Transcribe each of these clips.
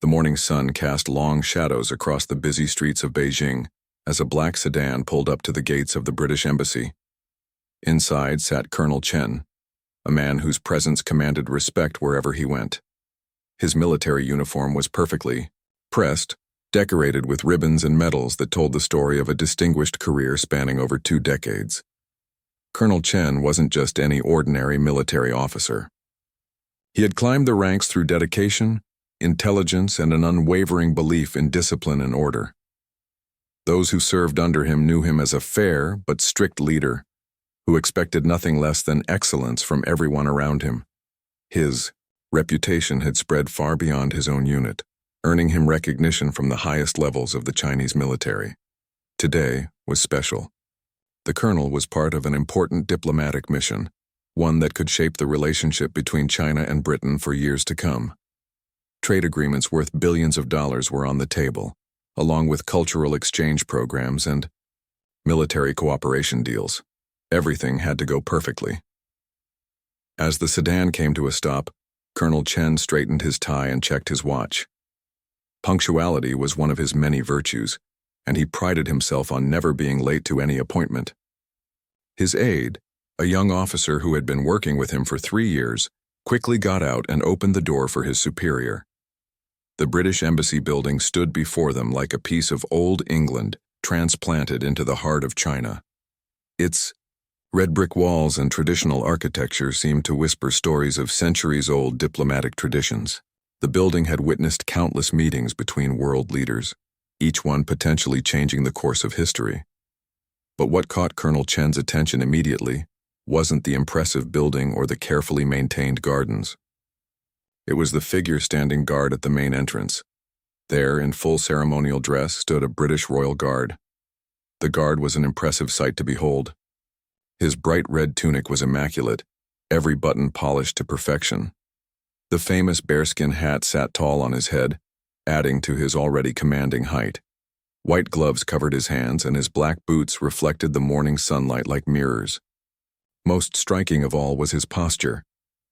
The morning sun cast long shadows across the busy streets of Beijing as a black sedan pulled up to the gates of the British Embassy. Inside sat Colonel Chen, a man whose presence commanded respect wherever he went. His military uniform was perfectly pressed, decorated with ribbons and medals that told the story of a distinguished career spanning over 2 decades. Colonel Chen wasn't just any ordinary military officer. He had climbed the ranks through dedication, intelligence, and an unwavering belief in discipline and order. Those who served under him knew him as a fair but strict leader who expected nothing less than excellence from everyone around him. His reputation had spread far beyond his own unit, earning him recognition from the highest levels of the Chinese military. Today was special. The colonel was part of an important diplomatic mission, one that could shape the relationship between China and Britain for years to come. Trade agreements worth billions of dollars were on the table, along with cultural exchange programs and military cooperation deals. Everything had to go perfectly. As the sedan came to a stop, Colonel Chen straightened his tie and checked his watch. Punctuality was one of his many virtues, and he prided himself on never being late to any appointment. His aide, a young officer who had been working with him for 3 years, quickly got out and opened the door for his superior. The British Embassy building stood before them like a piece of old England transplanted into the heart of China. Its red brick walls and traditional architecture seemed to whisper stories of centuries-old diplomatic traditions. The building had witnessed countless meetings between world leaders, each one potentially changing the course of history. But what caught Colonel Chen's attention immediately wasn't the impressive building or the carefully maintained gardens. It was the figure standing guard at the main entrance. There, in full ceremonial dress, stood a British Royal Guard. The guard was an impressive sight to behold. His bright red tunic was immaculate, every button polished to perfection. The famous bearskin hat sat tall on his head, adding to his already commanding height. White gloves covered his hands, and his black boots reflected the morning sunlight like mirrors. Most striking of all was his posture,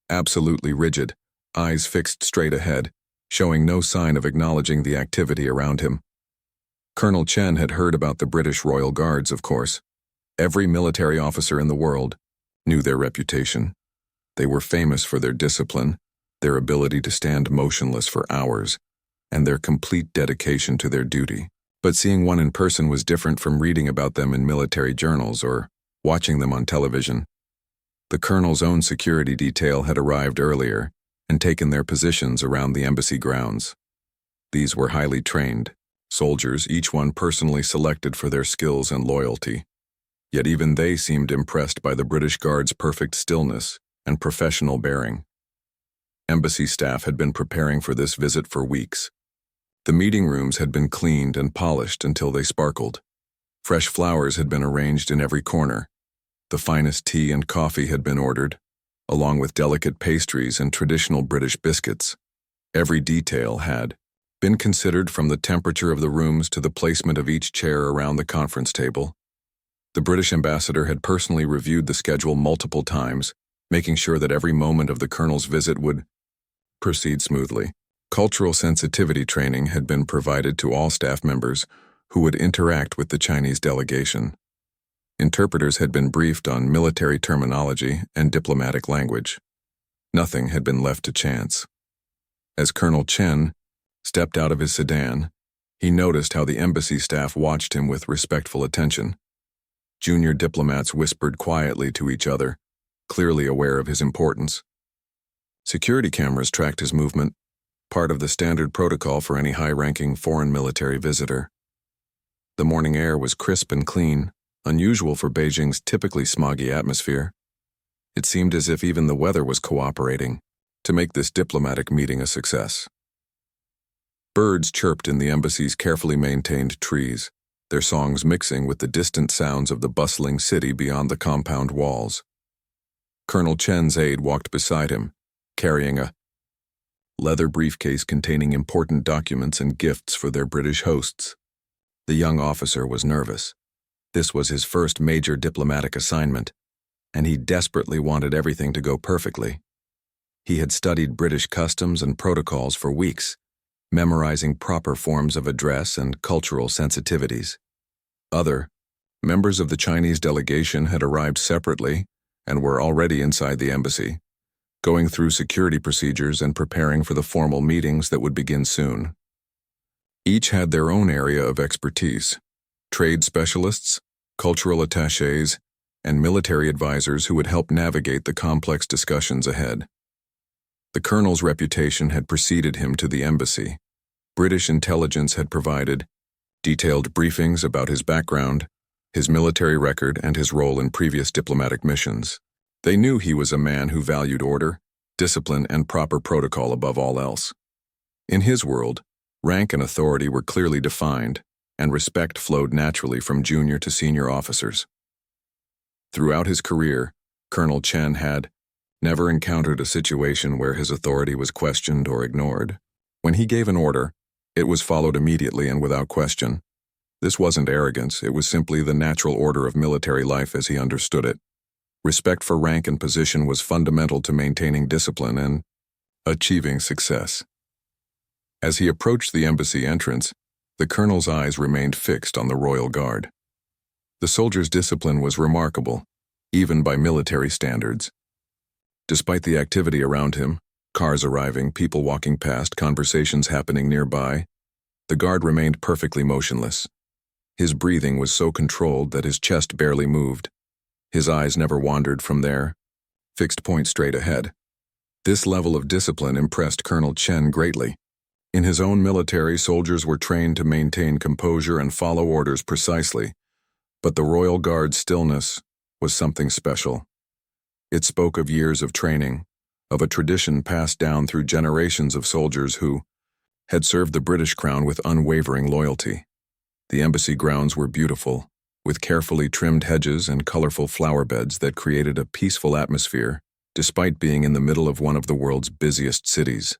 absolutely rigid, eyes fixed straight ahead, showing no sign of acknowledging the activity around him. Colonel Chen had heard about the British Royal Guards, of course. Every military officer in the world knew their reputation. They were famous for their discipline, their ability to stand motionless for hours, and their complete dedication to their duty. But seeing one in person was different from reading about them in military journals or watching them on television. The colonel's own security detail had arrived earlier and taken their positions around the embassy grounds. These were highly trained soldiers, each one personally selected for their skills and loyalty. Yet even they seemed impressed by the British Guard's perfect stillness and professional bearing. Embassy staff had been preparing for this visit for weeks. The meeting rooms had been cleaned and polished until they sparkled. Fresh flowers had been arranged in every corner. The finest tea and coffee had been ordered, along with delicate pastries and traditional British biscuits. Every detail had been considered, from the temperature of the rooms to the placement of each chair around the conference table. The British ambassador had personally reviewed the schedule multiple times, making sure that every moment of the colonel's visit would proceed smoothly. Cultural sensitivity training had been provided to all staff members who would interact with the Chinese delegation. Interpreters had been briefed on military terminology and diplomatic language. Nothing had been left to chance. As Colonel Chen stepped out of his sedan, he noticed how the embassy staff watched him with respectful attention. Junior diplomats whispered quietly to each other, clearly aware of his importance. Security cameras tracked his movement, part of the standard protocol for any high-ranking foreign military visitor. The morning air was crisp and clean, unusual for Beijing's typically smoggy atmosphere. It seemed as if even the weather was cooperating to make this diplomatic meeting a success. Birds chirped in the embassy's carefully maintained trees, their songs mixing with the distant sounds of the bustling city beyond the compound walls. Colonel Chen's aide walked beside him, carrying a leather briefcase containing important documents and gifts for their British hosts. The young officer was nervous. This was his first major diplomatic assignment, and he desperately wanted everything to go perfectly. He had studied British customs and protocols for weeks, memorizing proper forms of address and cultural sensitivities. Other members of the Chinese delegation had arrived separately and were already inside the embassy, going through security procedures and preparing for the formal meetings that would begin soon. Each had their own area of expertise: trade specialists, cultural attachés, and military advisors who would help navigate the complex discussions ahead. The colonel's reputation had preceded him to the embassy. British intelligence had provided detailed briefings about his background, his military record, and his role in previous diplomatic missions. They knew he was a man who valued order, discipline, and proper protocol above all else. In his world, rank and authority were clearly defined, and respect flowed naturally from junior to senior officers. Throughout his career, Colonel Chen had never encountered a situation where his authority was questioned or ignored. When he gave an order, it was followed immediately and without question. This wasn't arrogance, it was simply the natural order of military life as he understood it. Respect for rank and position was fundamental to maintaining discipline and achieving success. As he approached the embassy entrance, the colonel's eyes remained fixed on the royal guard. The soldier's discipline was remarkable, even by military standards. Despite the activity around him, cars arriving, people walking past, conversations happening nearby, the guard remained perfectly motionless. His breathing was so controlled that his chest barely moved. His eyes never wandered from their fixed point straight ahead. This level of discipline impressed Colonel Chen greatly. In his own military, soldiers were trained to maintain composure and follow orders precisely, but the Royal Guard's stillness was something special. It spoke of years of training, of a tradition passed down through generations of soldiers who had served the British crown with unwavering loyalty. The embassy grounds were beautiful, with carefully trimmed hedges and colorful flower beds that created a peaceful atmosphere, despite being in the middle of one of the world's busiest cities.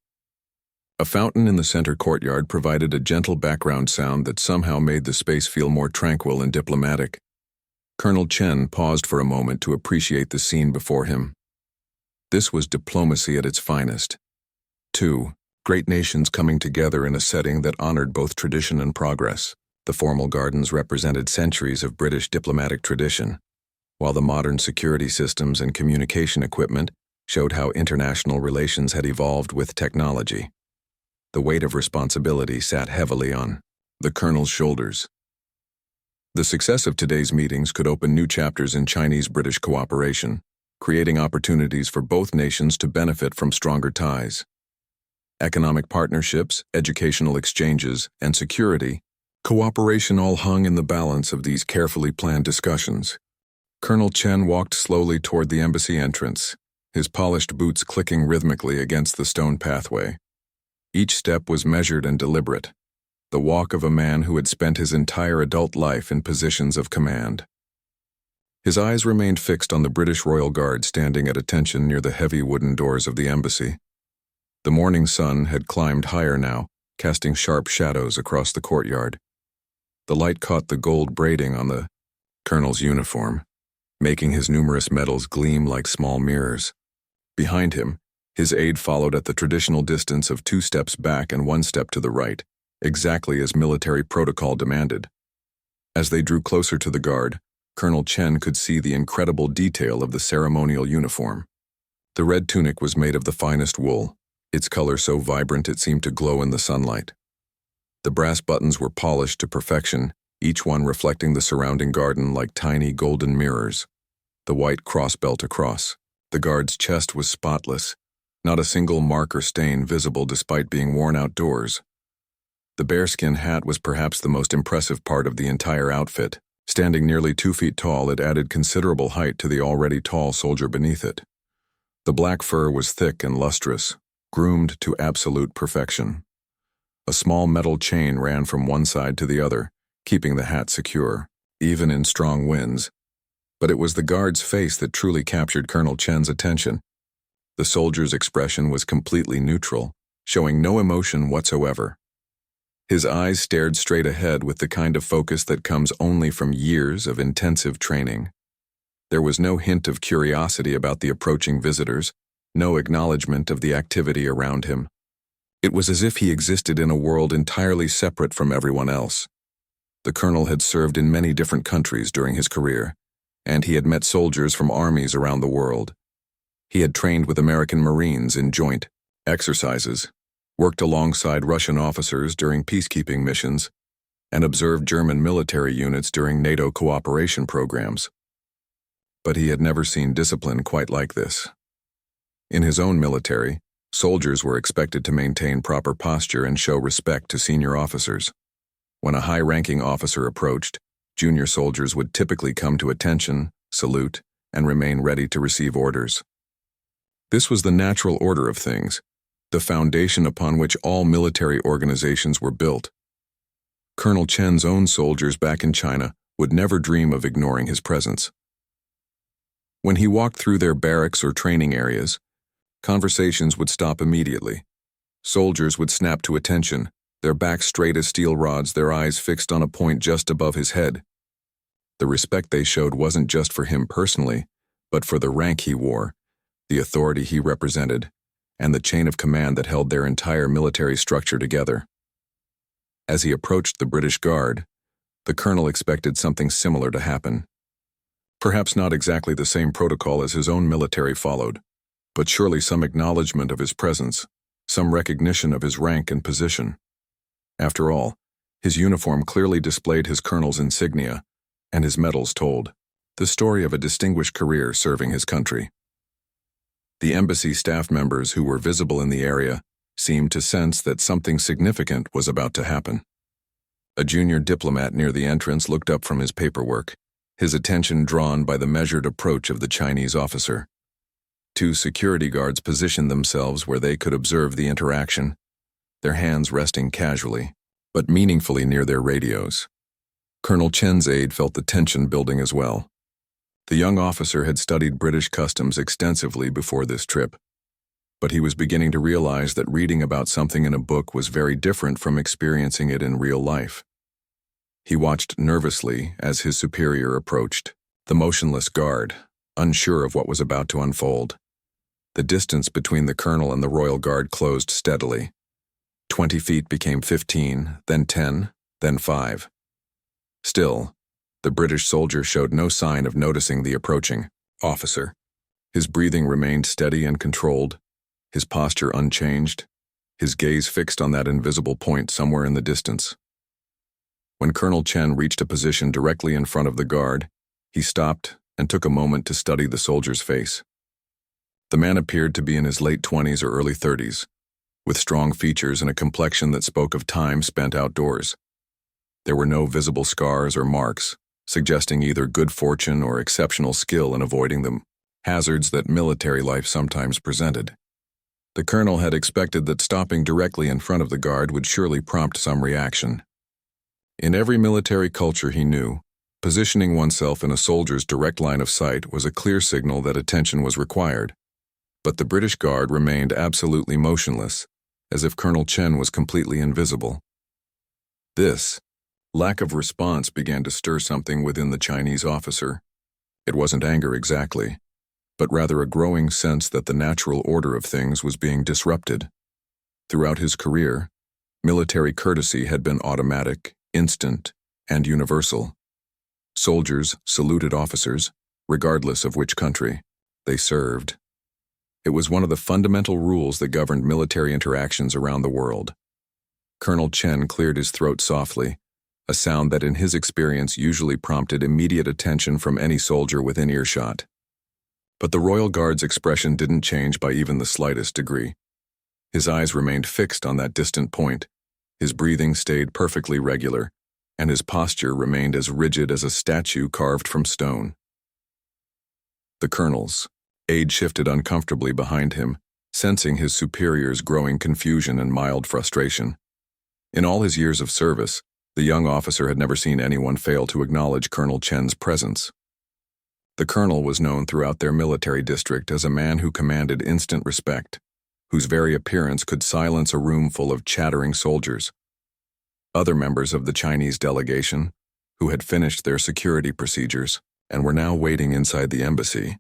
A fountain in the center courtyard provided a gentle background sound that somehow made the space feel more tranquil and diplomatic. Colonel Chen paused for a moment to appreciate the scene before him. This was diplomacy at its finest. Two great nations coming together in a setting that honored both tradition and progress. The formal gardens represented centuries of British diplomatic tradition, while the modern security systems and communication equipment showed how international relations had evolved with technology. The weight of responsibility sat heavily on the colonel's shoulders. The success of today's meetings could open new chapters in Chinese-British cooperation, creating opportunities for both nations to benefit from stronger ties. Economic partnerships, educational exchanges, and security cooperation all hung in the balance of these carefully planned discussions. Colonel Chen walked slowly toward the embassy entrance, his polished boots clicking rhythmically against the stone pathway. Each step was measured and deliberate, the walk of a man who had spent his entire adult life in positions of command. His eyes remained fixed on the British Royal Guard standing at attention near the heavy wooden doors of the embassy. The morning sun had climbed higher now, casting sharp shadows across the courtyard. The light caught the gold braiding on the colonel's uniform, making his numerous medals gleam like small mirrors. Behind him, his aide followed at the traditional distance of 2 steps back and 1 step to the right, exactly as military protocol demanded. As they drew closer to the guard, Colonel Chen could see the incredible detail of the ceremonial uniform. The red tunic was made of the finest wool, its color so vibrant it seemed to glow in the sunlight. The brass buttons were polished to perfection, each one reflecting the surrounding garden like tiny golden mirrors. The white cross belt across. The guard's chest was spotless, not a single mark or stain visible despite being worn outdoors. The bearskin hat was perhaps the most impressive part of the entire outfit. Standing nearly 2 feet tall, it added considerable height to the already tall soldier beneath it. The black fur was thick and lustrous, groomed to absolute perfection. A small metal chain ran from one side to the other, keeping the hat secure, even in strong winds. But it was the guard's face that truly captured Colonel Chen's attention. The soldier's expression was completely neutral, showing no emotion whatsoever. His eyes stared straight ahead with the kind of focus that comes only from years of intensive training. There was no hint of curiosity about the approaching visitors, no acknowledgement of the activity around him. It was as if he existed in a world entirely separate from everyone else. The colonel had served in many different countries during his career, and he had met soldiers from armies around the world. He had trained with American Marines in joint exercises, worked alongside Russian officers during peacekeeping missions, and observed German military units during NATO cooperation programs. But he had never seen discipline quite like this. In his own military, soldiers were expected to maintain proper posture and show respect to senior officers. When a high-ranking officer approached, junior soldiers would typically come to attention, salute, and remain ready to receive orders. This was the natural order of things, the foundation upon which all military organizations were built. Colonel Chen's own soldiers back in China would never dream of ignoring his presence. When he walked through their barracks or training areas, conversations would stop immediately. Soldiers would snap to attention, their backs straight as steel rods, their eyes fixed on a point just above his head. The respect they showed wasn't just for him personally, but for the rank he wore, the authority he represented, and the chain of command that held their entire military structure together. As he approached the British Guard, the colonel expected something similar to happen. Perhaps not exactly the same protocol as his own military followed, but surely some acknowledgement of his presence, some recognition of his rank and position. After all, his uniform clearly displayed his colonel's insignia, and his medals told the story of a distinguished career serving his country. The embassy staff members who were visible in the area seemed to sense that something significant was about to happen. A junior diplomat near the entrance looked up from his paperwork, his attention drawn by the measured approach of the Chinese officer. Two security guards positioned themselves where they could observe the interaction, their hands resting casually, but meaningfully near their radios. Colonel Chen's aide felt the tension building as well. The young officer had studied British customs extensively before this trip, but he was beginning to realize that reading about something in a book was very different from experiencing it in real life. He watched nervously as his superior approached, the motionless guard, unsure of what was about to unfold. The distance between the colonel and the Royal Guard closed steadily. 20 feet became 15, then 10, then 5. Still, the British soldier showed no sign of noticing the approaching officer. His breathing remained steady and controlled, his posture unchanged, his gaze fixed on that invisible point somewhere in the distance. When Colonel Chen reached a position directly in front of the guard, he stopped and took a moment to study the soldier's face. The man appeared to be in his late 20s or early 30s, with strong features and a complexion that spoke of time spent outdoors. There were no visible scars or marks, suggesting either good fortune or exceptional skill in avoiding the hazards that military life sometimes presented. The colonel had expected that stopping directly in front of the guard would surely prompt some reaction. In every military culture he knew, positioning oneself in a soldier's direct line of sight was a clear signal that attention was required. But the British Guard remained absolutely motionless, as if Colonel Chen was completely invisible. This lack of response began to stir something within the Chinese officer. It wasn't anger exactly, but rather a growing sense that the natural order of things was being disrupted. Throughout his career, military courtesy had been automatic, instant, and universal. Soldiers saluted officers, regardless of which country they served. It was one of the fundamental rules that governed military interactions around the world. Colonel Chen cleared his throat softly, a sound that in his experience usually prompted immediate attention from any soldier within earshot. But the Royal Guard's expression didn't change by even the slightest degree. His eyes remained fixed on that distant point, his breathing stayed perfectly regular, and his posture remained as rigid as a statue carved from stone. The colonel's aide shifted uncomfortably behind him, sensing his superior's growing confusion and mild frustration. In all his years of service, the young officer had never seen anyone fail to acknowledge Colonel Chen's presence. The colonel was known throughout their military district as a man who commanded instant respect, whose very appearance could silence a room full of chattering soldiers. Other members of the Chinese delegation, who had finished their security procedures and were now waiting inside the embassy,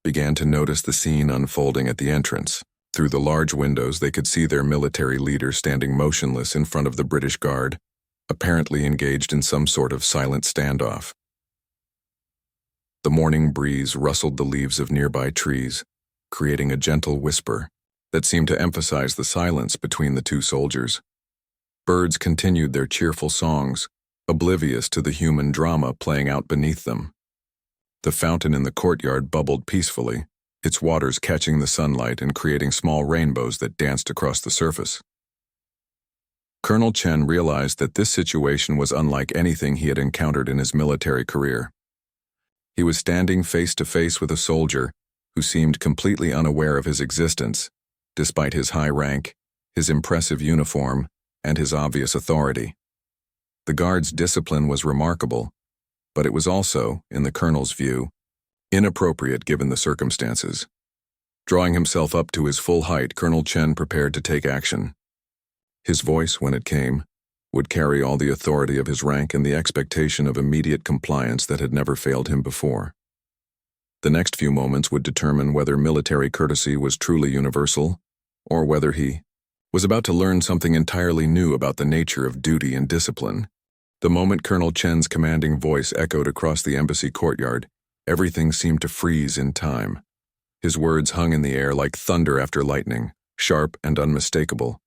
began to notice the scene unfolding at the entrance. Through the large windows, they could see their military leader standing motionless in front of the British Guard, apparently engaged in some sort of silent standoff. The morning breeze rustled the leaves of nearby trees, creating a gentle whisper that seemed to emphasize the silence between the two soldiers. Birds continued their cheerful songs, oblivious to the human drama playing out beneath them. The fountain in the courtyard bubbled peacefully, its waters catching the sunlight and creating small rainbows that danced across the surface. Colonel Chen realized that this situation was unlike anything he had encountered in his military career. He was standing face to face with a soldier who seemed completely unaware of his existence, despite his high rank, his impressive uniform, and his obvious authority. The guard's discipline was remarkable, but it was also, in the colonel's view, inappropriate given the circumstances. Drawing himself up to his full height, Colonel Chen prepared to take action. His voice, when it came, would carry all the authority of his rank and the expectation of immediate compliance that had never failed him before. The next few moments would determine whether military courtesy was truly universal, or whether he was about to learn something entirely new about the nature of duty and discipline. The moment Colonel Chen's commanding voice echoed across the embassy courtyard, everything seemed to freeze in time. His words hung in the air like thunder after lightning, sharp and unmistakable.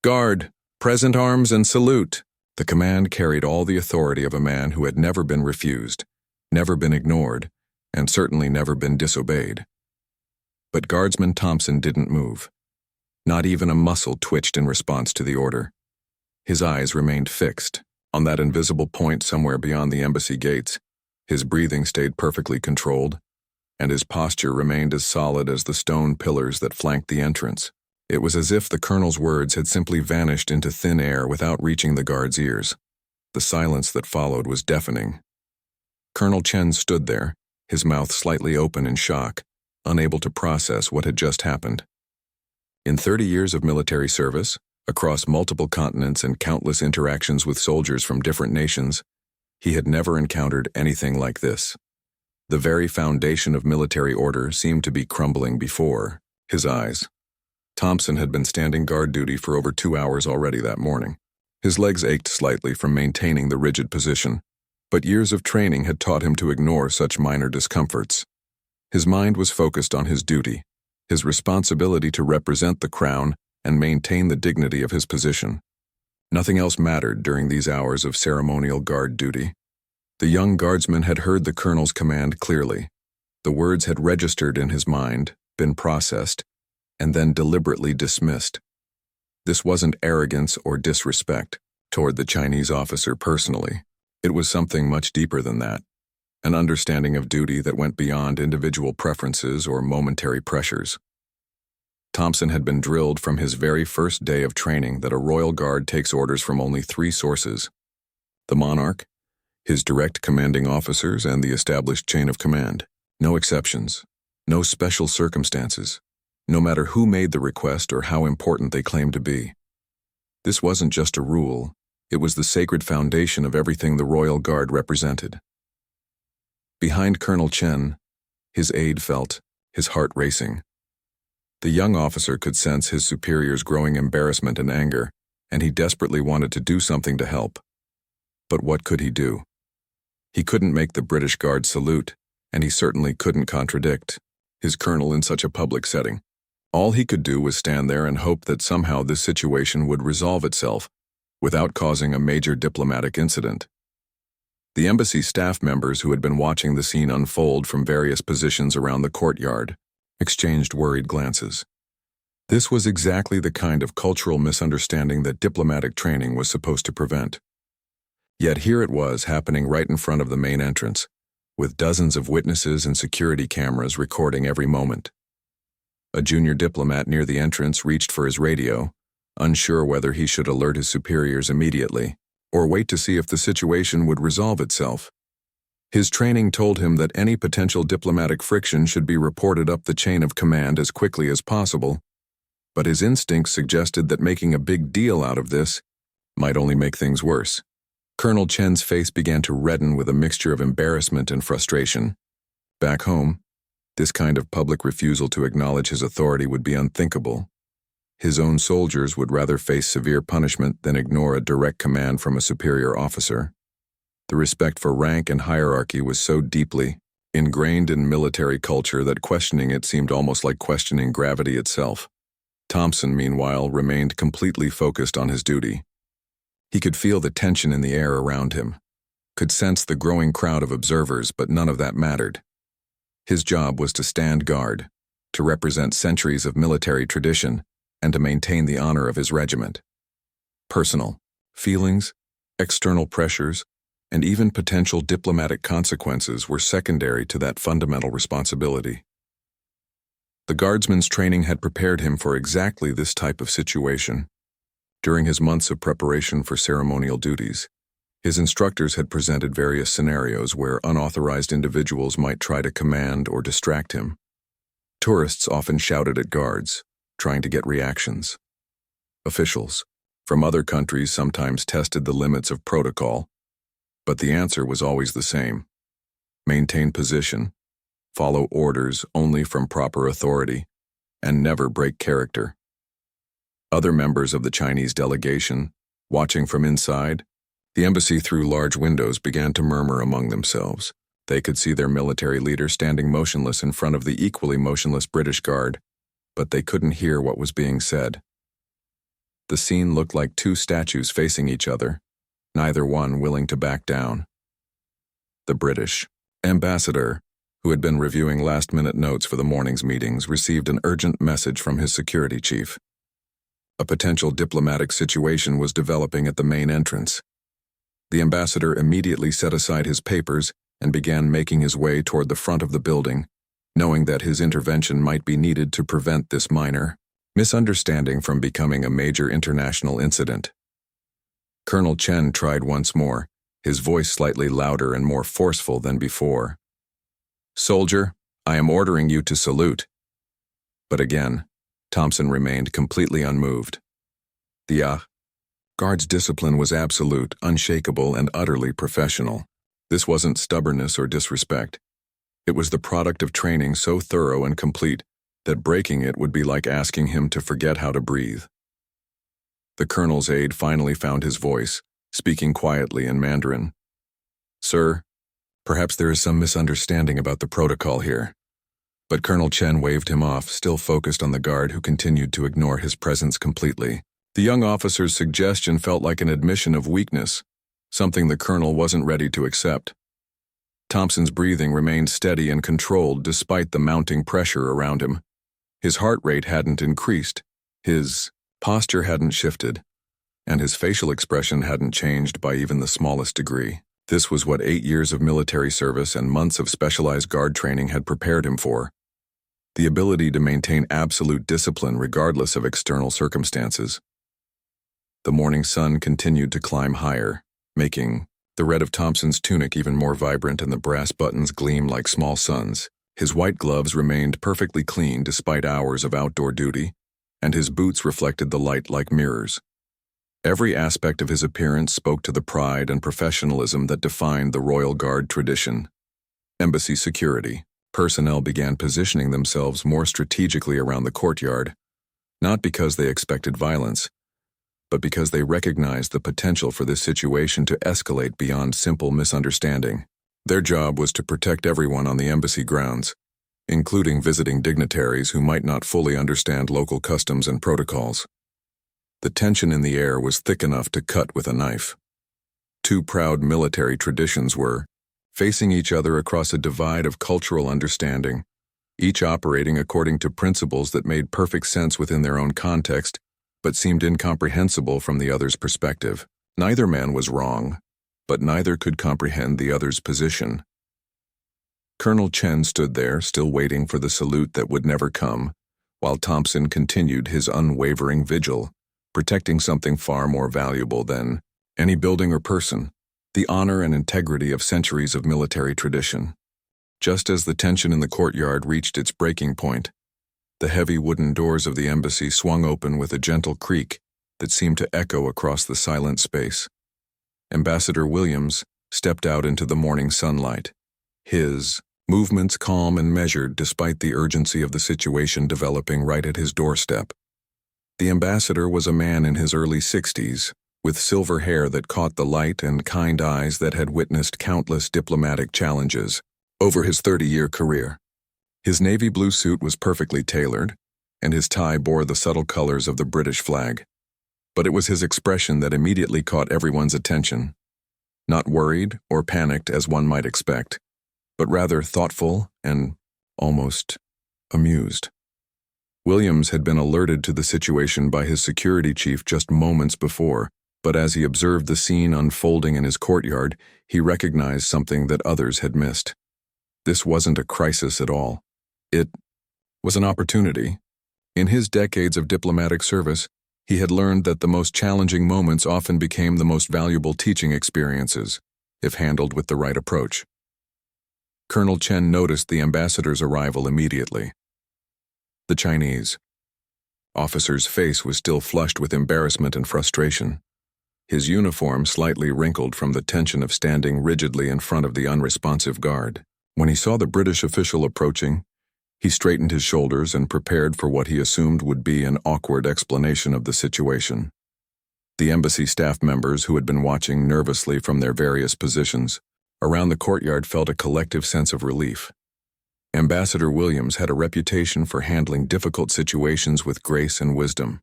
"Guard, present arms and salute!" The command carried all the authority of a man who had never been refused, never been ignored, and certainly never been disobeyed. But Guardsman Thompson didn't move. Not even a muscle twitched in response to the order. His eyes remained fixed, on that invisible point somewhere beyond the embassy gates. His breathing stayed perfectly controlled, and his posture remained as solid as the stone pillars that flanked the entrance. It was as if the colonel's words had simply vanished into thin air without reaching the guard's ears. The silence that followed was deafening. Colonel Chen stood there, his mouth slightly open in shock, unable to process what had just happened. In 30 years of military service, across multiple continents and countless interactions with soldiers from different nations, he had never encountered anything like this. The very foundation of military order seemed to be crumbling before his eyes. Thompson had been standing guard duty for over 2 hours already that morning. His legs ached slightly from maintaining the rigid position, but years of training had taught him to ignore such minor discomforts. His mind was focused on his duty, his responsibility to represent the crown and maintain the dignity of his position. Nothing else mattered during these hours of ceremonial guard duty. The young guardsman had heard the colonel's command clearly. The words had registered in his mind, been processed, and then deliberately dismissed. This wasn't arrogance or disrespect toward the Chinese officer personally. It was something much deeper than that, an understanding of duty that went beyond individual preferences or momentary pressures. Thompson had been drilled from his very first day of training that a royal guard takes orders from only 3 sources: the monarch, his direct commanding officers, and the established chain of command. No exceptions, no special circumstances, no matter who made the request or how important they claimed to be. This wasn't just a rule, it was the sacred foundation of everything the Royal Guard represented. Behind Colonel Chen, his aide felt, his heart racing. The young officer could sense his superior's growing embarrassment and anger, and he desperately wanted to do something to help. But what could he do? He couldn't make the British Guard salute, and he certainly couldn't contradict his colonel in such a public setting. All he could do was stand there and hope that somehow this situation would resolve itself without causing a major diplomatic incident. The embassy staff members who had been watching the scene unfold from various positions around the courtyard exchanged worried glances. This was exactly the kind of cultural misunderstanding that diplomatic training was supposed to prevent. Yet here it was happening right in front of the main entrance, with dozens of witnesses and security cameras recording every moment. A junior diplomat near the entrance reached for his radio, unsure whether he should alert his superiors immediately or wait to see if the situation would resolve itself. His training told him that any potential diplomatic friction should be reported up the chain of command as quickly as possible, but his instincts suggested that making a big deal out of this might only make things worse. Colonel Chen's face began to redden with a mixture of embarrassment and frustration. Back home, This kind of public refusal to acknowledge his authority would be unthinkable. His own soldiers would rather face severe punishment than ignore a direct command from a superior officer. The respect for rank and hierarchy was so deeply ingrained in military culture that questioning it seemed almost like questioning gravity itself. Thompson, meanwhile, remained completely focused on his duty. He could feel the tension in the air around him, could sense the growing crowd of observers, but none of that mattered. His job was to stand guard, to represent centuries of military tradition, and to maintain the honor of his regiment. Personal feelings, external pressures, and even potential diplomatic consequences were secondary to that fundamental responsibility. The guardsman's training had prepared him for exactly this type of situation. During his months of preparation for ceremonial duties, his instructors had presented various scenarios where unauthorized individuals might try to command or distract him. Tourists often shouted at guards, trying to get reactions. Officials from other countries sometimes tested the limits of protocol, but the answer was always the same: maintain position, follow orders only from proper authority, and never break character. Other members of the Chinese delegation, watching from inside the embassy through large windows, began to murmur among themselves. They could see their military leader standing motionless in front of the equally motionless British guard, but they couldn't hear what was being said. The scene looked like two statues facing each other, neither one willing to back down. The British ambassador, who had been reviewing last-minute notes for the morning's meetings, received an urgent message from his security chief. A potential diplomatic situation was developing at the main entrance. The ambassador immediately set aside his papers and began making his way toward the front of the building, knowing that his intervention might be needed to prevent this minor misunderstanding from becoming a major international incident. Colonel Chen tried once more, his voice slightly louder and more forceful than before. "Soldier, I am ordering you to salute." But again, Thompson remained completely unmoved. The guard's discipline was absolute, unshakable, and utterly professional. This wasn't stubbornness or disrespect. It was the product of training so thorough and complete that breaking it would be like asking him to forget how to breathe. The colonel's aide finally found his voice, speaking quietly in Mandarin. "Sir, perhaps there is some misunderstanding about the protocol here." But Colonel Chen waved him off, still focused on the guard who continued to ignore his presence completely. The young officer's suggestion felt like an admission of weakness, something the colonel wasn't ready to accept. Thompson's breathing remained steady and controlled despite the mounting pressure around him. His heart rate hadn't increased, his posture hadn't shifted, and his facial expression hadn't changed by even the smallest degree. This was what 8 years of military service and months of specialized guard training had prepared him for: the ability to maintain absolute discipline regardless of external circumstances. The morning sun continued to climb higher, making the red of Thompson's tunic even more vibrant, and the brass buttons gleamed like small suns. His white gloves remained perfectly clean despite hours of outdoor duty, and his boots reflected the light like mirrors. Every aspect of his appearance spoke to the pride and professionalism that defined the Royal Guard tradition. Embassy security personnel began positioning themselves more strategically around the courtyard, not because they expected violence, but because they recognized the potential for this situation to escalate beyond simple misunderstanding. Their job was to protect everyone on the embassy grounds, including visiting dignitaries who might not fully understand local customs and protocols. The tension in the air was thick enough to cut with a knife. Two proud military traditions were facing each other across a divide of cultural understanding, each operating according to principles that made perfect sense within their own context, but seemed incomprehensible from the other's perspective. Neither man was wrong, but neither could comprehend the other's position. Colonel Chen stood there, still waiting for the salute that would never come, while Thompson continued his unwavering vigil, protecting something far more valuable than any building or person: the honor and integrity of centuries of military tradition. Just as the tension in the courtyard reached its breaking point, the heavy wooden doors of the embassy swung open with a gentle creak that seemed to echo across the silent space. Ambassador Williams stepped out into the morning sunlight, his movements calm and measured despite the urgency of the situation developing right at his doorstep. The ambassador was a man in his early 60s, with silver hair that caught the light and kind eyes that had witnessed countless diplomatic challenges over his 30-year career. His navy blue suit was perfectly tailored, and his tie bore the subtle colors of the British flag. But it was his expression that immediately caught everyone's attention. Not worried or panicked as one might expect, but rather thoughtful and almost amused. Williams had been alerted to the situation by his security chief just moments before, but as he observed the scene unfolding in his courtyard, he recognized something that others had missed. This wasn't a crisis at all. It was an opportunity. In his decades of diplomatic service, he had learned that the most challenging moments often became the most valuable teaching experiences, if handled with the right approach. Colonel Chen noticed the ambassador's arrival immediately. The Chinese officer's face was still flushed with embarrassment and frustration. His uniform slightly wrinkled from the tension of standing rigidly in front of the unresponsive guard. When he saw the British official approaching, he straightened his shoulders and prepared for what he assumed would be an awkward explanation of the situation. The embassy staff members who had been watching nervously from their various positions around the courtyard felt a collective sense of relief. Ambassador Williams had a reputation for handling difficult situations with grace and wisdom.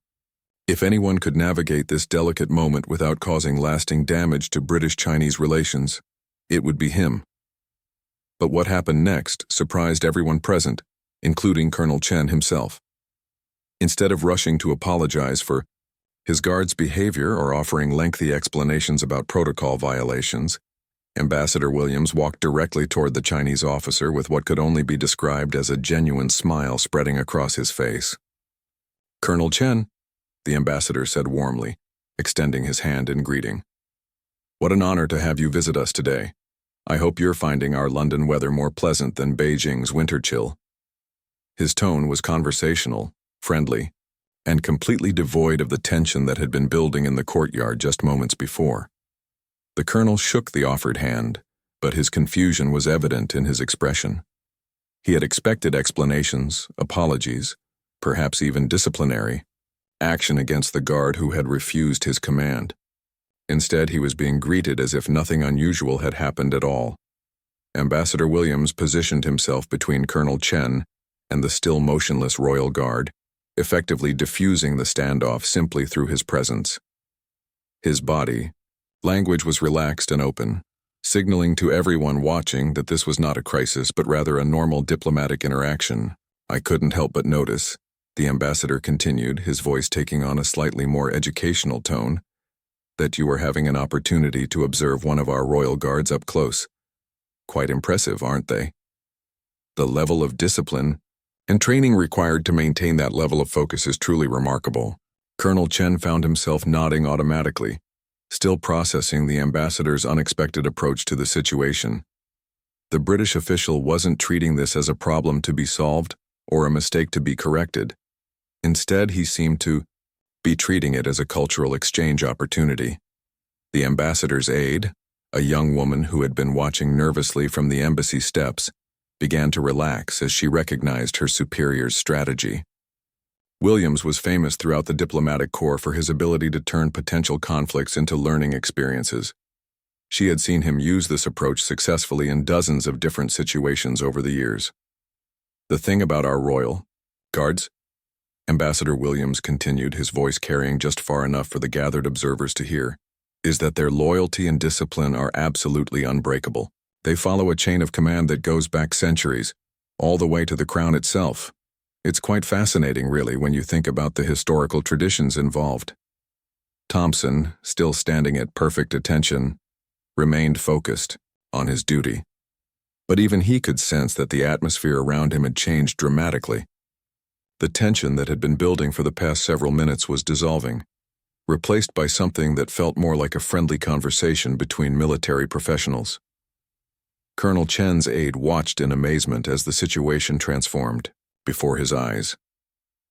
If anyone could navigate this delicate moment without causing lasting damage to British-Chinese relations, it would be him. But what happened next surprised everyone present, including Colonel Chen himself. Instead of rushing to apologize for his guard's behavior or offering lengthy explanations about protocol violations, Ambassador Williams walked directly toward the Chinese officer with what could only be described as a genuine smile spreading across his face. "Colonel Chen," the ambassador said warmly, extending his hand in greeting. "What an honor to have you visit us today. I hope you're finding our London weather more pleasant than Beijing's winter chill." His tone was conversational, friendly, and completely devoid of the tension that had been building in the courtyard just moments before. The colonel shook the offered hand, but his confusion was evident in his expression. He had expected explanations, apologies, perhaps even disciplinary action against the guard who had refused his command. Instead, he was being greeted as if nothing unusual had happened at all. Ambassador Williams positioned himself between Colonel Chen and the still motionless Royal Guard, effectively diffusing the standoff simply through his presence. His body language was relaxed and open, signaling to everyone watching that this was not a crisis but rather a normal diplomatic interaction. "I couldn't help but notice," the ambassador continued, his voice taking on a slightly more educational tone, "that you were having an opportunity to observe one of our royal guards up close. Quite impressive, aren't they? The level of discipline and training required to maintain that level of focus is truly remarkable." Colonel Chen found himself nodding automatically, still processing the ambassador's unexpected approach to the situation. The British official wasn't treating this as a problem to be solved or a mistake to be corrected. Instead, he seemed to be treating it as a cultural exchange opportunity. The ambassador's aide, a young woman who had been watching nervously from the embassy steps, began to relax as she recognized her superior's strategy. Williams was famous throughout the diplomatic corps for his ability to turn potential conflicts into learning experiences. She had seen him use this approach successfully in dozens of different situations over the years. "The thing about our royal guards," Ambassador Williams continued, his voice carrying just far enough for the gathered observers to hear, "is that their loyalty and discipline are absolutely unbreakable. They follow a chain of command that goes back centuries, all the way to the crown itself. It's quite fascinating, really, when you think about the historical traditions involved." Thompson, still standing at perfect attention, remained focused on his duty. But even he could sense that the atmosphere around him had changed dramatically. The tension that had been building for the past several minutes was dissolving, replaced by something that felt more like a friendly conversation between military professionals. Colonel Chen's aide watched in amazement as the situation transformed before his eyes.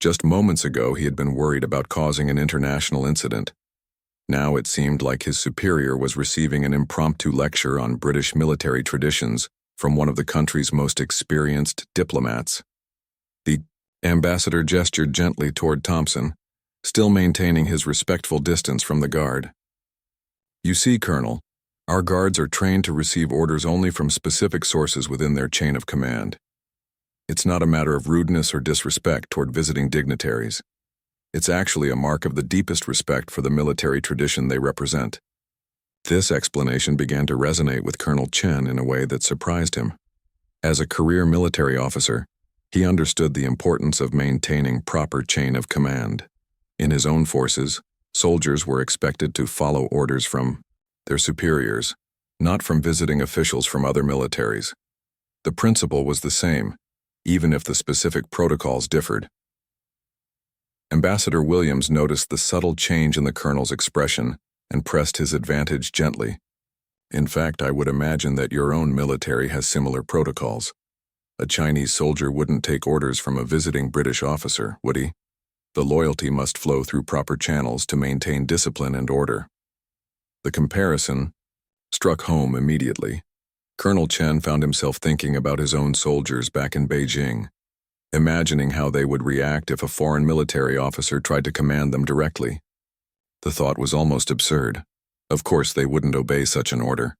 Just moments ago, he had been worried about causing an international incident. Now it seemed like his superior was receiving an impromptu lecture on British military traditions from one of the country's most experienced diplomats. The ambassador gestured gently toward Thompson, still maintaining his respectful distance from the guard. "You see, Colonel, our guards are trained to receive orders only from specific sources within their chain of command. It's not a matter of rudeness or disrespect toward visiting dignitaries. It's actually a mark of the deepest respect for the military tradition they represent." This explanation began to resonate with Colonel Chen in a way that surprised him. As a career military officer, he understood the importance of maintaining proper chain of command. In his own forces, soldiers were expected to follow orders from their superiors, not from visiting officials from other militaries. The principle was the same, even if the specific protocols differed. Ambassador Williams noticed the subtle change in the colonel's expression and pressed his advantage gently. "In fact, I would imagine that your own military has similar protocols. A Chinese soldier wouldn't take orders from a visiting British officer, would he? The loyalty must flow through proper channels to maintain discipline and order." The comparison struck home immediately. Colonel Chen found himself thinking about his own soldiers back in Beijing, imagining how they would react if a foreign military officer tried to command them directly. The thought was almost absurd. Of course they wouldn't obey such an order.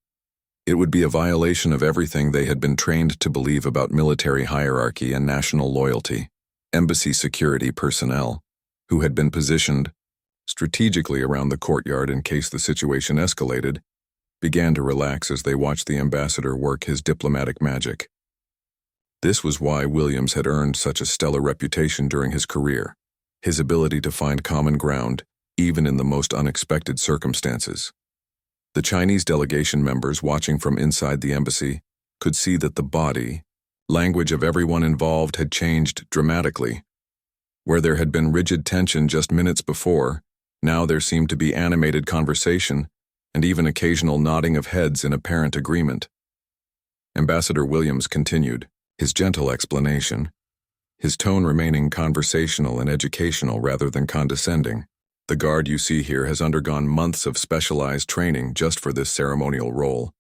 It would be a violation of everything they had been trained to believe about military hierarchy and national loyalty. Embassy security personnel, who had been positioned strategically around the courtyard in case the situation escalated, began to relax as they watched the ambassador work his diplomatic magic. This was why Williams had earned such a stellar reputation during his career: his ability to find common ground, even in the most unexpected circumstances. The Chinese delegation members watching from inside the embassy could see that the body language of everyone involved had changed dramatically. Where there had been rigid tension just minutes before, now there seemed to be animated conversation and even occasional nodding of heads in apparent agreement. Ambassador Williams continued, his gentle explanation, his tone remaining conversational and educational rather than condescending. "The guard you see here has undergone months of specialized training just for this ceremonial role.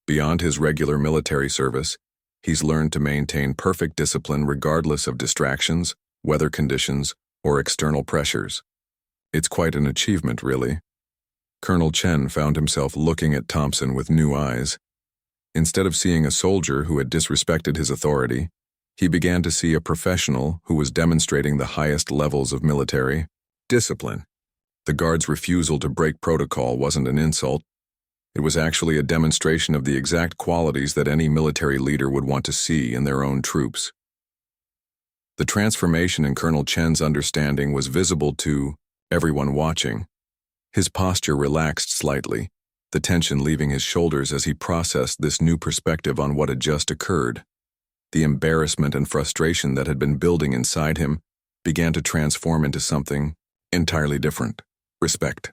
Beyond his regular military service, he's learned to maintain perfect discipline regardless of distractions, weather conditions, or external pressures. It's quite an achievement, really." Colonel Chen found himself looking at Thompson with new eyes. Instead of seeing a soldier who had disrespected his authority, he began to see a professional who was demonstrating the highest levels of military discipline. The guard's refusal to break protocol wasn't an insult. It was actually a demonstration of the exact qualities that any military leader would want to see in their own troops. The transformation in Colonel Chen's understanding was visible to everyone watching. His posture relaxed slightly, the tension leaving his shoulders as he processed this new perspective on what had just occurred. The embarrassment and frustration that had been building inside him began to transform into something entirely different: respect.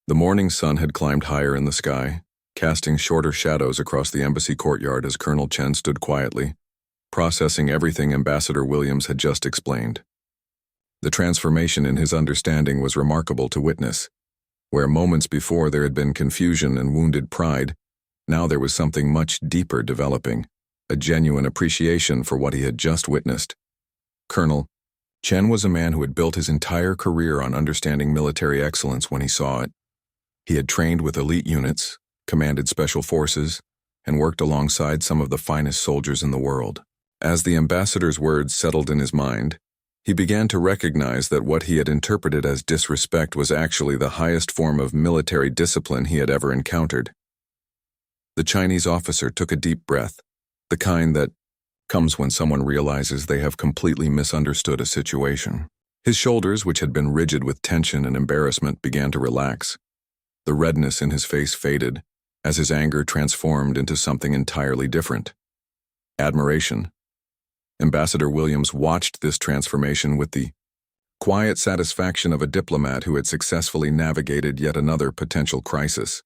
The morning sun had climbed higher in the sky, casting shorter shadows across the embassy courtyard as Colonel Chen stood quietly, processing everything Ambassador Williams had just explained. The transformation in his understanding was remarkable to witness. Where moments before there had been confusion and wounded pride, now there was something much deeper developing, a genuine appreciation for what he had just witnessed. Colonel Chen was a man who had built his entire career on understanding military excellence when he saw it. He had trained with elite units, commanded special forces, and worked alongside some of the finest soldiers in the world. As the ambassador's words settled in his mind, he began to recognize that what he had interpreted as disrespect was actually the highest form of military discipline he had ever encountered. The Chinese officer took a deep breath, the kind that comes when someone realizes they have completely misunderstood a situation. His shoulders, which had been rigid with tension and embarrassment, began to relax. The redness in his face faded, as his anger transformed into something entirely different: admiration. Ambassador Williams watched this transformation with the quiet satisfaction of a diplomat who had successfully navigated yet another potential crisis.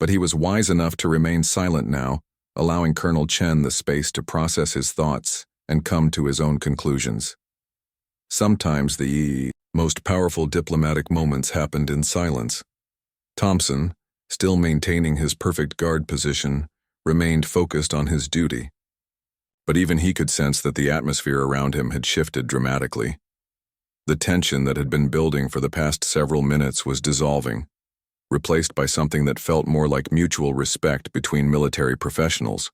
But he was wise enough to remain silent now, allowing Colonel Chen the space to process his thoughts and come to his own conclusions. Sometimes the most powerful diplomatic moments happened in silence. Thompson, still maintaining his perfect guard position, remained focused on his duty. But even he could sense that the atmosphere around him had shifted dramatically. The tension that had been building for the past several minutes was dissolving, replaced by something that felt more like mutual respect between military professionals.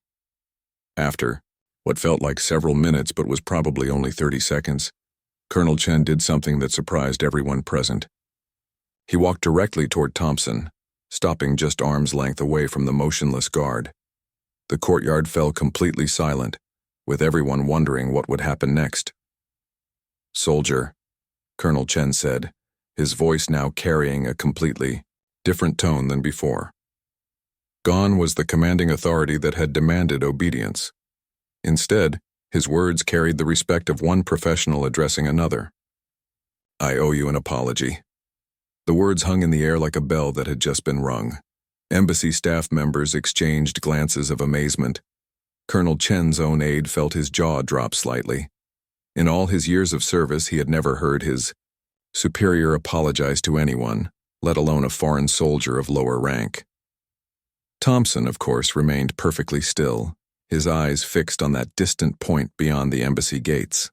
After what felt like several minutes but was probably only 30 seconds, Colonel Chen did something that surprised everyone present. He walked directly toward Thompson, stopping just arm's length away from the motionless guard. The courtyard fell completely silent, with everyone wondering what would happen next. "Soldier," Colonel Chen said, his voice now carrying a completely different tone than before. Gone was the commanding authority that had demanded obedience. Instead, his words carried the respect of one professional addressing another. "I owe you an apology." The words hung in the air like a bell that had just been rung. Embassy staff members exchanged glances of amazement. Colonel Chen's own aide felt his jaw drop slightly. In all his years of service, he had never heard his superior apologize to anyone, let alone a foreign soldier of lower rank. Thompson, of course, remained perfectly still, his eyes fixed on that distant point beyond the embassy gates.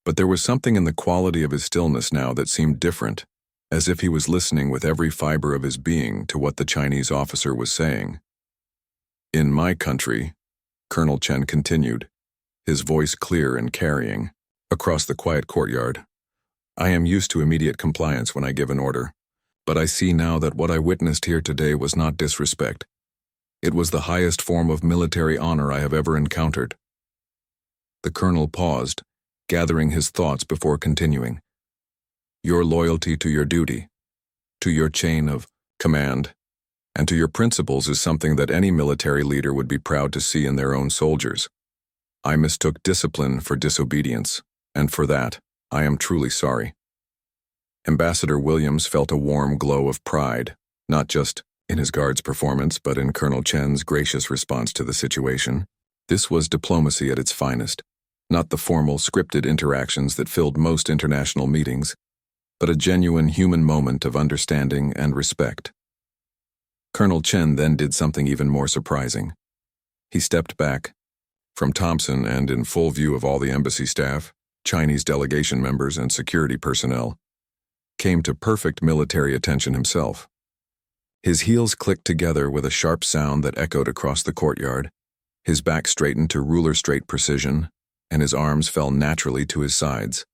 But there was something in the quality of his stillness now that seemed different, as if he was listening with every fiber of his being to what the Chinese officer was saying. "In my country," Colonel Chen continued, his voice clear and carrying, across the quiet courtyard, "I am used to immediate compliance when I give an order, but I see now that what I witnessed here today was not disrespect. It was the highest form of military honor I have ever encountered." The colonel paused, gathering his thoughts before continuing. "Your loyalty to your duty, to your chain of command, and to your principles is something that any military leader would be proud to see in their own soldiers. I mistook discipline for disobedience, and for that, I am truly sorry." Ambassador Williams felt a warm glow of pride, not just in his guard's performance but in Colonel Chen's gracious response to the situation. This was diplomacy at its finest, not the formal, scripted interactions that filled most international meetings, but a genuine human moment of understanding and respect. Colonel Chen then did something even more surprising. He stepped back from Thompson and, in full view of all the embassy staff, Chinese delegation members, and security personnel, came to perfect military attention himself. His heels clicked together with a sharp sound that echoed across the courtyard, his back straightened to ruler-straight precision, and his arms fell naturally to his sides.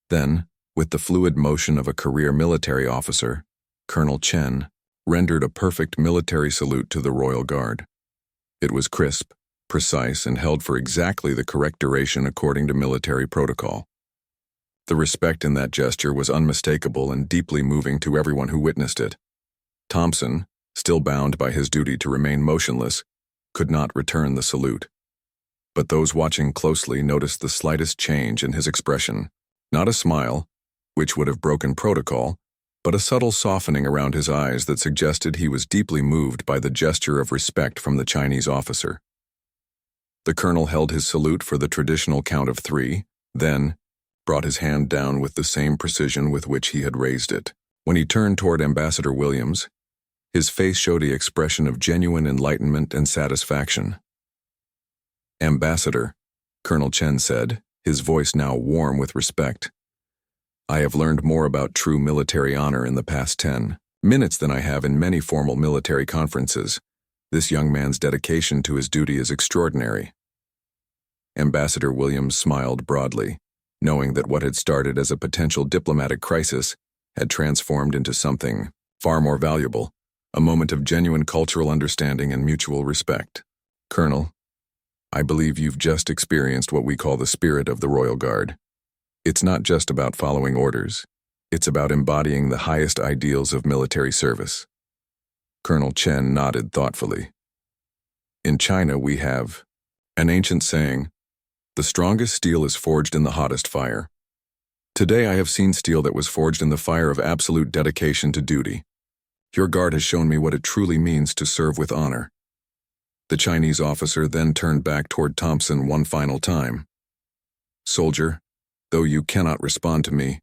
Then, with the fluid motion of a career military officer, Colonel Chen rendered a perfect military salute to the Royal Guard. It was crisp, precise, and held for exactly the correct duration according to military protocol. The respect in that gesture was unmistakable and deeply moving to everyone who witnessed it. Thompson, still bound by his duty to remain motionless, could not return the salute. But those watching closely noticed the slightest change in his expression, not a smile, which would have broken protocol, but a subtle softening around his eyes that suggested he was deeply moved by the gesture of respect from the Chinese officer. The colonel held his salute for the traditional count of 3, then brought his hand down with the same precision with which he had raised it. When he turned toward Ambassador Williams, his face showed an expression of genuine enlightenment and satisfaction. "Ambassador," Colonel Chen said, his voice now warm with respect, "I have learned more about true military honor in the past 10 minutes than I have in many formal military conferences. This young man's dedication to his duty is extraordinary." Ambassador Williams smiled broadly, knowing that what had started as a potential diplomatic crisis had transformed into something far more valuable, a moment of genuine cultural understanding and mutual respect. "Colonel, I believe you've just experienced what we call the spirit of the Royal Guard. It's not just about following orders. It's about embodying the highest ideals of military service." Colonel Chen nodded thoughtfully. "In China, we have an ancient saying, 'The strongest steel is forged in the hottest fire.' Today I have seen steel that was forged in the fire of absolute dedication to duty. Your guard has shown me what it truly means to serve with honor." The Chinese officer then turned back toward Thompson one final time. "Soldier, though you cannot respond to me,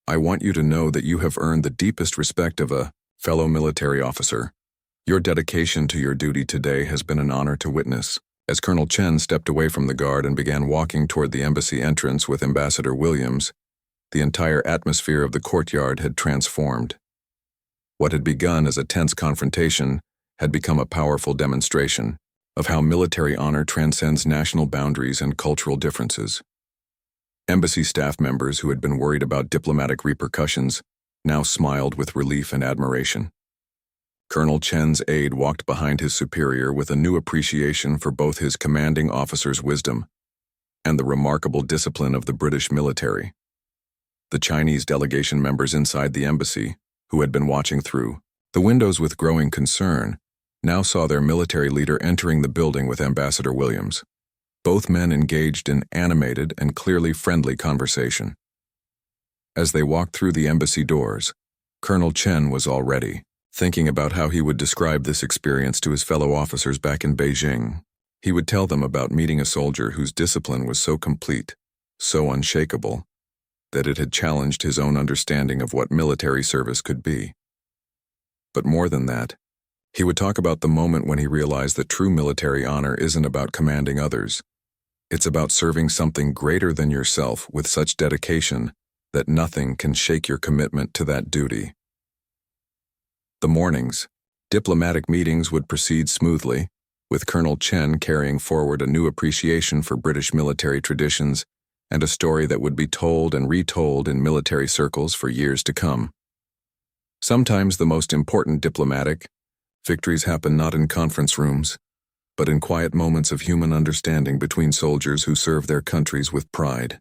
I want you to know that you have earned the deepest respect of a fellow military officer. Your dedication to your duty today has been an honor to witness. As Colonel Chen stepped away from the guard and began walking toward the embassy entrance with Ambassador Williams, the entire atmosphere of the courtyard had transformed. What had begun as a tense confrontation had become a powerful demonstration of how military honor transcends national boundaries and cultural differences. Embassy staff members who had been worried about diplomatic repercussions now smiled with relief and admiration. Colonel Chen's aide walked behind his superior with a new appreciation for both his commanding officer's wisdom and the remarkable discipline of the British military. The Chinese delegation members inside the embassy, who had been watching through the windows with growing concern, now saw their military leader entering the building with Ambassador Williams. Both men engaged in animated and clearly friendly conversation. As they walked through the embassy doors, Colonel Chen was already thinking about how he would describe this experience to his fellow officers back in Beijing. He would tell them about meeting a soldier whose discipline was so complete, so unshakable, that it had challenged his own understanding of what military service could be. But more than that, he would talk about the moment when he realized that true military honor isn't about commanding others. It's about serving something greater than yourself with such dedication that nothing can shake your commitment to that duty. The mornings, diplomatic meetings would proceed smoothly, with Colonel Chen carrying forward a new appreciation for British military traditions and a story that would be told and retold in military circles for years to come. Sometimes the most important diplomatic victories happen not in conference rooms, but in quiet moments of human understanding between soldiers who serve their countries with pride.